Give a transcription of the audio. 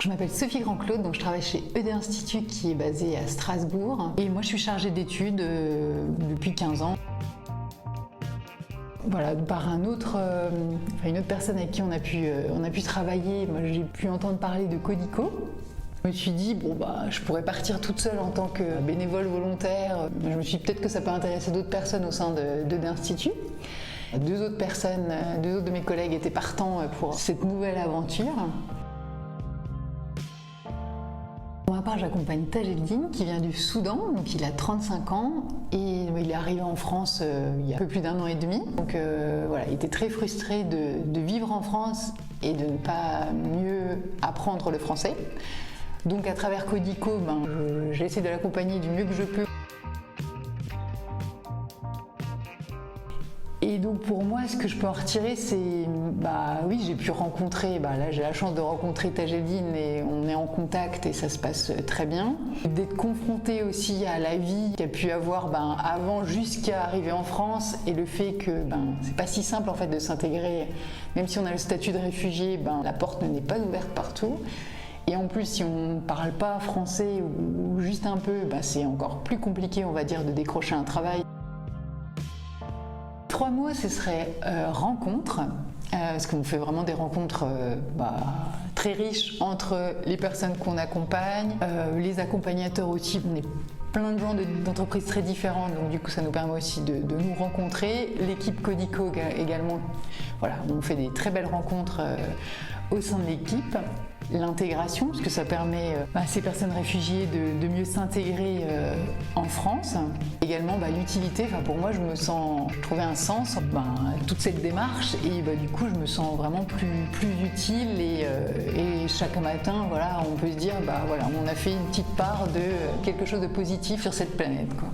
Je m'appelle Sophie Grand-Claude, donc je travaille chez ED Institut qui est basé à Strasbourg. Et moi je suis chargée d'études depuis 15 ans. Voilà, par une autre personne avec qui on a pu travailler, moi j'ai pu entendre parler de Codico. Je me suis dit, je pourrais partir toute seule en tant que bénévole volontaire. Je me suis dit peut-être que ça peut intéresser d'autres personnes au sein d'ED Institut. Deux autres de mes collègues étaient partants pour cette nouvelle aventure. Pour ma part, j'accompagne Tajeddine qui vient du Soudan, donc il a 35 ans et il est arrivé en France il y a un peu plus d'1 an et demi. Donc il était très frustré de vivre en France et de ne pas mieux apprendre le français. Donc à travers Codico, j'ai essayé de l'accompagner du mieux que je peux. Et donc pour moi, ce que je peux en retirer, c'est, oui, j'ai pu rencontrer, là j'ai la chance de rencontrer Tajeddine et on est en contact et ça se passe très bien. D'être confrontée aussi à la vie qu'elle a pu avoir avant jusqu'à arriver en France et le fait que c'est pas si simple en fait de s'intégrer, même si on a le statut de réfugié, la porte n'est pas ouverte partout. Et en plus, si on ne parle pas français ou juste un peu, c'est encore plus compliqué, on va dire, de décrocher un travail. 3 mots, ce serait rencontre, parce qu'on fait vraiment des rencontres très riches entre les personnes qu'on accompagne, les accompagnateurs aussi. On est plein de gens d'entreprises très différentes, donc du coup ça nous permet aussi de nous rencontrer. L'équipe Codico également, on fait des très belles rencontres au sein de l'équipe. L'intégration, parce que ça permet à ces personnes réfugiées de mieux s'intégrer en France. Également l'utilité, pour moi je trouvais un sens à toute cette démarche et du coup je me sens vraiment plus utile et chaque matin on peut se dire on a fait une petite part de quelque chose de positif sur cette planète, quoi.